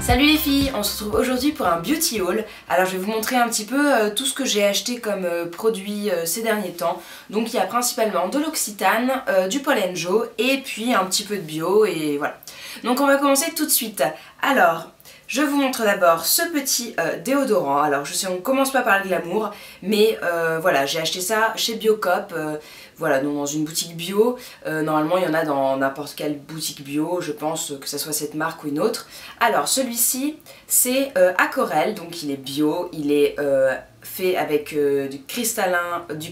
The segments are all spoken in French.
Salut les filles, on se retrouve aujourd'hui pour un beauty haul. Alors je vais vous montrer un petit peu tout ce que j'ai acheté comme produit ces derniers temps. Donc il y a principalement de l'Occitane, du Pollen Joe et puis un petit peu de bio et voilà. Donc on va commencer tout de suite. Alors je vous montre d'abord ce petit déodorant. Alors je sais on commence pas par le glamour, mais voilà, j'ai acheté ça chez Biocop. Voilà, donc dans une boutique bio, normalement il y en a dans n'importe quelle boutique bio, je pense que ce soit cette marque ou une autre. Alors celui-ci c'est Acorel, donc il est bio, il est fait avec du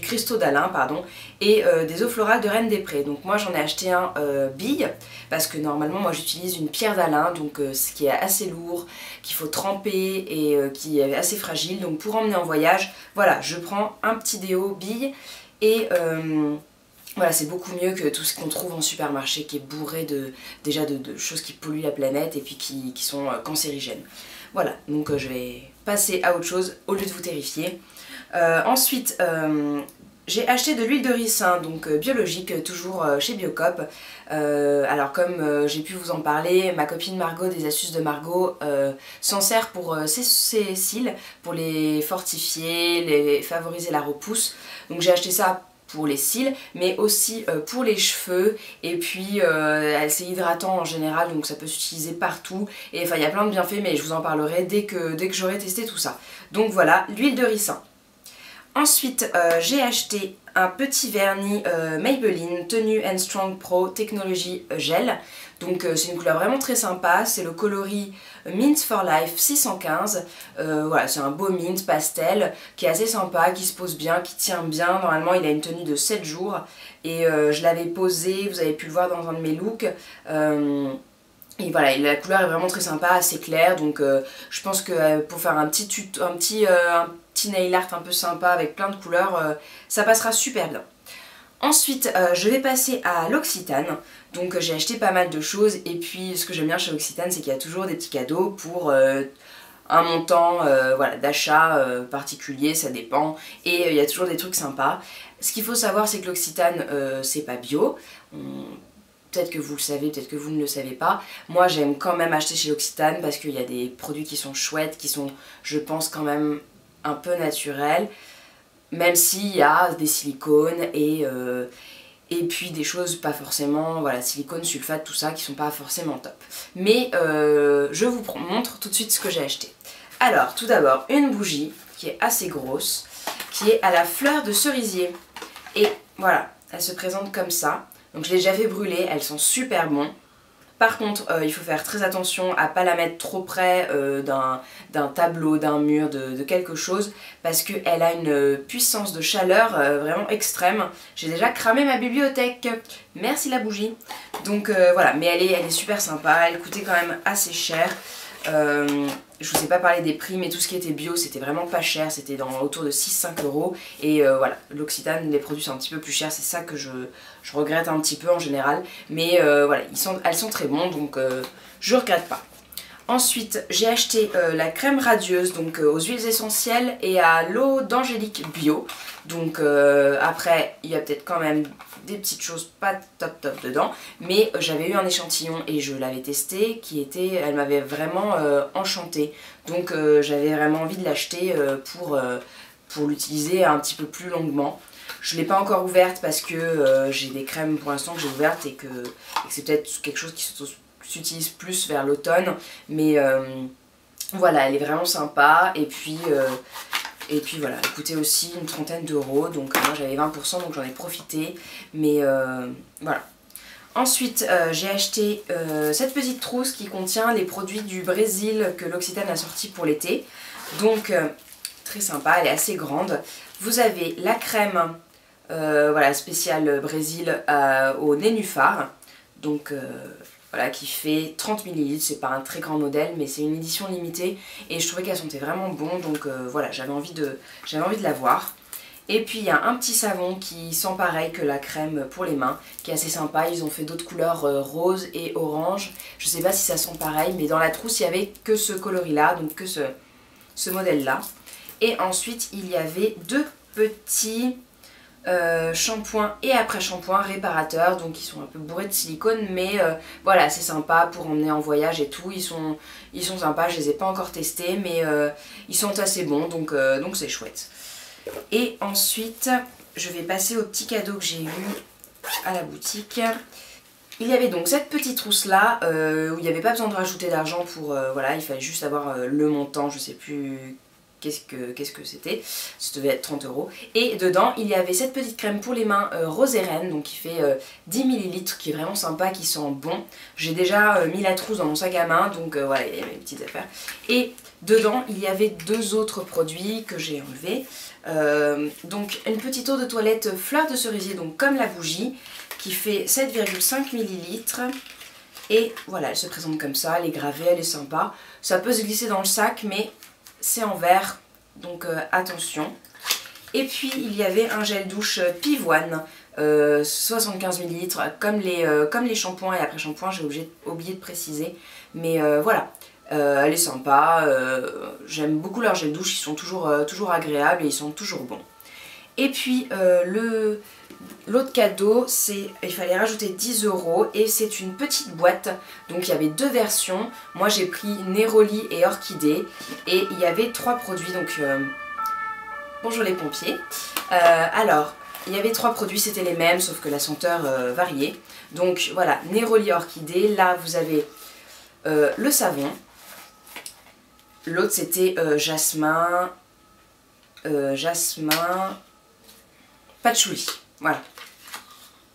cristaux d'Alain pardon, et des eaux florales de Reine des Prés. Donc moi j'en ai acheté un bille, parce que normalement moi j'utilise une pierre d'Alain, donc ce qui est assez lourd, qu'il faut tremper et qui est assez fragile. Donc pour emmener en voyage, voilà, je prends un petit déo bille. Et voilà, c'est beaucoup mieux que tout ce qu'on trouve en supermarché qui est bourré déjà de choses qui polluent la planète et puis qui sont cancérigènes. Voilà, donc je vais passer à autre chose au lieu de vous terrifier. Ensuite, j'ai acheté de l'huile de ricin, donc biologique, toujours chez Biocop. Alors comme j'ai pu vous en parler, ma copine Margot des Astuces de Margot s'en sert pour ses cils, pour les fortifier, favoriser la repousse. Donc j'ai acheté ça pour les cils, mais aussi pour les cheveux, et puis c'est hydratant en général, donc ça peut s'utiliser partout, et enfin il y a plein de bienfaits, mais je vous en parlerai dès que j'aurai testé tout ça. Donc voilà, l'huile de ricin. Ensuite, j'ai acheté un petit vernis Maybelline Tenu and Strong Pro Technology Gel. Donc c'est une couleur vraiment très sympa, c'est le coloris Mint for Life 615. Voilà, c'est un beau mint pastel qui est assez sympa, qui se pose bien, qui tient bien. Normalement il a une tenue de 7 jours et je l'avais posé, vous avez pu le voir dans un de mes looks. Et voilà, et la couleur est vraiment très sympa, assez claire, donc je pense que pour faire un petit nail art un peu sympa avec plein de couleurs, ça passera super bien. Ensuite, je vais passer à l'Occitane. Donc j'ai acheté pas mal de choses, et puis ce que j'aime bien chez l'Occitane, c'est qu'il y a toujours des petits cadeaux pour un montant voilà, d'achat particulier, ça dépend, et il y a toujours des trucs sympas. Ce qu'il faut savoir, c'est que l'Occitane, c'est pas bio. Peut-être que vous le savez, peut-être que vous ne le savez pas. Moi j'aime quand même acheter chez l'Occitane parce qu'il y a des produits qui sont chouettes, qui sont, je pense, quand même un peu naturels. Même s'il y a des silicones et puis des choses pas forcément, voilà, silicone, sulfate, tout ça, qui sont pas forcément top. Mais je vous montre tout de suite ce que j'ai acheté. Alors, tout d'abord, une bougie qui est assez grosse, qui est à la fleur de cerisier. Et voilà, elle se présente comme ça. Donc je l'ai déjà fait brûler, elles sont super bonnes. Par contre, il faut faire très attention à pas la mettre trop près d'un tableau, d'un mur, de quelque chose, parce qu'elle a une puissance de chaleur vraiment extrême. J'ai déjà cramé ma bibliothèque. Merci la bougie. Donc voilà, mais elle est super sympa, elle coûtait quand même assez cher. Je vous ai pas parlé des prix, mais tout ce qui était bio c'était vraiment pas cher, c'était autour de 6-5 €. Et voilà, l'Occitane, les produits sont un petit peu plus chers, c'est ça que je regrette un petit peu en général. Mais voilà, elles sont très bons, donc je regrette pas. Ensuite, j'ai acheté la crème radieuse, donc aux huiles essentielles et à l'eau d'angélique bio. Donc après, il y a peut-être quand même des petites choses pas top dedans, mais j'avais eu un échantillon et je l'avais testé, elle m'avait vraiment enchantée. Donc j'avais vraiment envie de l'acheter pour l'utiliser un petit peu plus longuement. Je ne l'ai pas encore ouverte parce que j'ai des crèmes pour l'instant que j'ai ouvertes et que c'est peut-être quelque chose qui s'utilise plus vers l'automne, mais voilà, elle est vraiment sympa. Et puis voilà, elle coûtait aussi une trentaine d'euros, donc moi j'avais 20%, donc j'en ai profité, mais voilà. Ensuite, j'ai acheté cette petite trousse qui contient les produits du Brésil que l'Occitane a sorti pour l'été. Donc très sympa, elle est assez grande. Vous avez la crème voilà, spéciale Brésil au nénuphar, donc voilà, qui fait 30 ml, c'est pas un très grand modèle, mais c'est une édition limitée et je trouvais qu'elle sentait vraiment bon, donc voilà, j'avais envie de l'avoir. Et puis il y a un petit savon qui sent pareil que la crème pour les mains, qui est assez sympa. Ils ont fait d'autres couleurs rose et orange, je sais pas si ça sent pareil, mais dans la trousse il y avait que ce coloris là, donc que ce modèle là. Et ensuite il y avait deux petits shampoing et après shampoing réparateur, donc ils sont un peu bourrés de silicone, mais voilà, c'est sympa pour emmener en voyage et tout. Ils sont sympas, je les ai pas encore testés, mais ils sont assez bons, donc c'est chouette. Et ensuite je vais passer au petit cadeau que j'ai eu à la boutique. Il y avait donc cette petite trousse là où il n'y avait pas besoin de rajouter d'argent pour voilà, il fallait juste avoir le montant, je sais plus qu'est-ce que c'était, ça devait être 30 €. Et dedans il y avait cette petite crème pour les mains Rose et Reine, donc qui fait 10 ml, qui est vraiment sympa, qui sent bon. J'ai déjà mis la trousse dans mon sac à main, donc voilà, il y avait mes petites affaires. Et dedans il y avait deux autres produits que j'ai enlevés. Donc une petite eau de toilette fleur de cerisier, donc comme la bougie, qui fait 7,5 ml. Et voilà, elle se présente comme ça, elle est gravée, elle est sympa. Ça peut se glisser dans le sac, mais c'est en verre, donc attention. Et puis il y avait un gel douche Pivoine, 75 ml, comme les shampoings et après shampoing, j'ai oublié de préciser. Mais voilà, elle est sympa, j'aime beaucoup leur gel douche, ils sont toujours agréables et ils sont toujours bons. Et puis l'autre cadeau, c'est il fallait rajouter 10 € et c'est une petite boîte. Donc il y avait deux versions. Moi j'ai pris Neroli et Orchidée et il y avait trois produits. Donc bonjour les pompiers. Alors il y avait trois produits, c'était les mêmes sauf que la senteur variait. Donc voilà, Neroli Orchidée. Là vous avez le savon. L'autre c'était jasmin, patchouli. Voilà.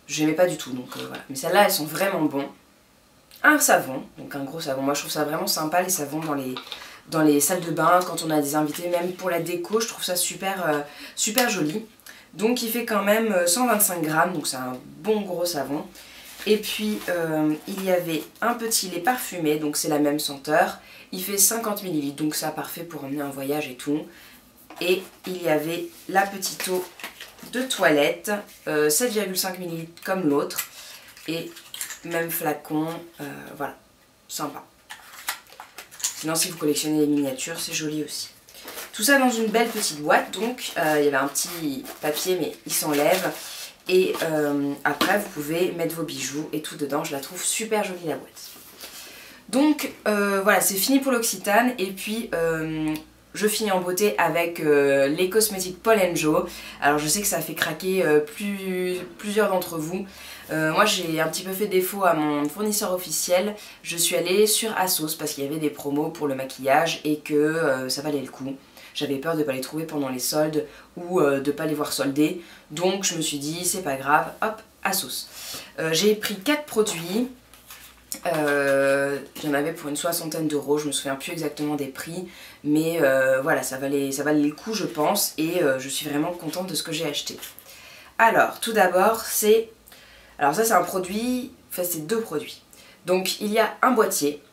Je n'aimais pas du tout, donc voilà. Mais celles-là, elles sont vraiment bons. Un savon, donc un gros savon. Moi, je trouve ça vraiment sympa, les savons dans les salles de bain, quand on a des invités, même pour la déco, je trouve ça super, super joli. Donc, il fait quand même 125 grammes, donc c'est un bon gros savon. Et puis, il y avait un petit lait parfumé, donc c'est la même senteur. Il fait 50 ml, donc ça, parfait pour emmener en voyage et tout. Et il y avait la petite eau de toilette, 7,5 ml comme l'autre, et même flacon, voilà, sympa. Sinon si vous collectionnez les miniatures, c'est joli aussi. Tout ça dans une belle petite boîte, donc il y avait un petit papier mais il s'enlève, et après vous pouvez mettre vos bijoux et tout dedans. Je la trouve super jolie la boîte. Donc voilà, c'est fini pour l'Occitane, et puis je finis en beauté avec les cosmétiques Paul & Joe. Alors je sais que ça a fait craquer plusieurs d'entre vous. Moi j'ai un petit peu fait défaut à mon fournisseur officiel. Je suis allée sur ASOS parce qu'il y avait des promos pour le maquillage et que ça valait le coup. J'avais peur de ne pas les trouver pendant les soldes ou de ne pas les voir soldés. Donc je me suis dit c'est pas grave, hop, ASOS. J'ai pris 4 produits. Il y en avait pour une soixantaine d'euros, je me souviens plus exactement des prix, mais voilà, ça valait le coup je pense, et je suis vraiment contente de ce que j'ai acheté. Alors tout d'abord c'est, alors ça c'est un produit, enfin c'est deux produits. Donc il y a un boîtier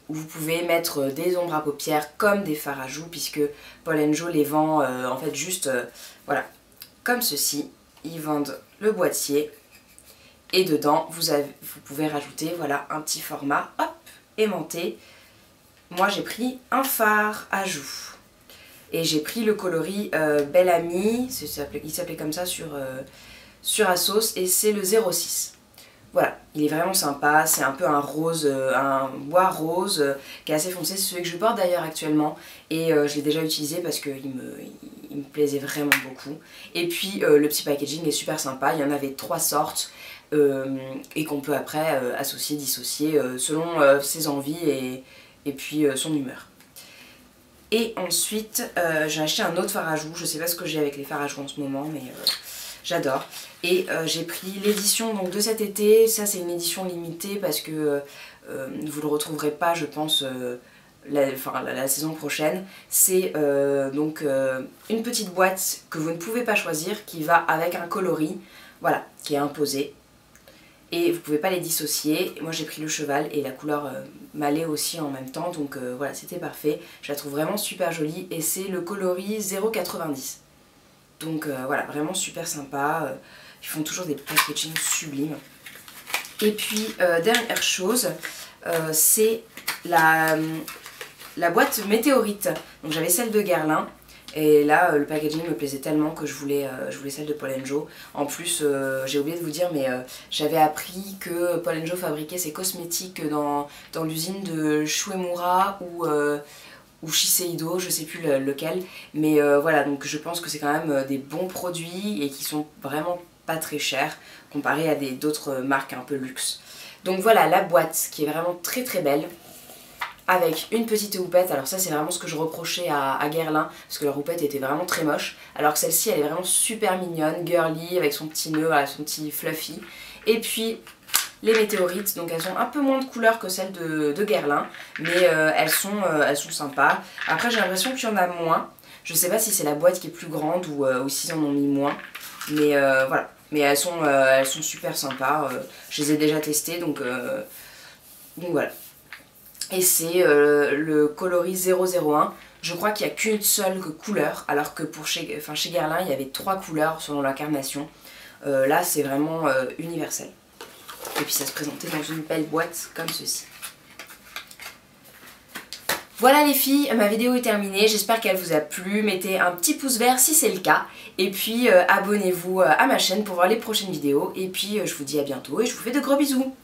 où vous pouvez mettre des ombres à paupières comme des fards à joues, puisque Paul & Joe les vend en fait juste voilà, comme ceci. Ils vendent le boîtier. Et dedans, vous pouvez rajouter voilà, un petit format, hop, aimanté. Moi j'ai pris un fard à joues. Et j'ai pris le coloris Belle Amie, il s'appelait comme ça sur ASOS, et c'est le 06. Voilà, il est vraiment sympa, c'est un peu un rose, un bois rose qui est assez foncé, c'est celui que je porte d'ailleurs actuellement. Et je l'ai déjà utilisé parce qu'il me plaisait vraiment beaucoup. Et puis le petit packaging est super sympa, il y en avait 3 sortes. Et qu'on peut après associer, dissocier selon ses envies et puis son humeur. Et ensuite j'ai acheté un autre fard à joues, je sais pas ce que j'ai avec les fards à joues en ce moment, mais j'adore. Et j'ai pris l'édition donc de cet été. Ça c'est une édition limitée parce que vous le retrouverez pas je pense la saison prochaine. C'est donc une petite boîte que vous ne pouvez pas choisir, qui va avec un coloris, voilà, qui est imposé. Et vous pouvez pas les dissocier. Moi j'ai pris le cheval et la couleur m'allait aussi en même temps, donc voilà, c'était parfait. Je la trouve vraiment super jolie et c'est le coloris 0,90. Donc voilà, vraiment super sympa. Ils font toujours des packaging sublimes. Et puis dernière chose, c'est la boîte Météorite. Donc j'avais celle de Guerlain. Et là le packaging me plaisait tellement que je voulais celle de Paul & Joe. En plus j'ai oublié de vous dire, mais j'avais appris que Paul & Joe fabriquait ses cosmétiques dans l'usine de Shuemura ou Shiseido, je sais plus lequel. Mais voilà, donc je pense que c'est quand même des bons produits et qui sont vraiment pas très chers comparé à d'autres marques un peu luxe. Donc voilà la boîte qui est vraiment très très belle, avec une petite houppette. Alors ça c'est vraiment ce que je reprochais à Guerlain, parce que leur houppette était vraiment très moche, alors que celle-ci elle est vraiment super mignonne, girly, avec son petit nœud, voilà, son petit fluffy. Et puis les météorites, donc elles ont un peu moins de couleurs que celles de Guerlain, mais elles sont sympas. Après j'ai l'impression qu'il y en a moins, je sais pas si c'est la boîte qui est plus grande ou s'ils en ont mis moins, mais voilà. Mais elles sont super sympas, je les ai déjà testées, donc voilà. Et c'est le coloris 001. Je crois qu'il n'y a qu'une seule couleur, alors que chez Guerlain il y avait 3 couleurs selon l'incarnation. Là c'est vraiment universel. Et puis ça se présentait dans une belle boîte comme ceci. Voilà les filles, ma vidéo est terminée, j'espère qu'elle vous a plu, mettez un petit pouce vert si c'est le cas, et puis abonnez-vous à ma chaîne pour voir les prochaines vidéos, et puis je vous dis à bientôt et je vous fais de gros bisous.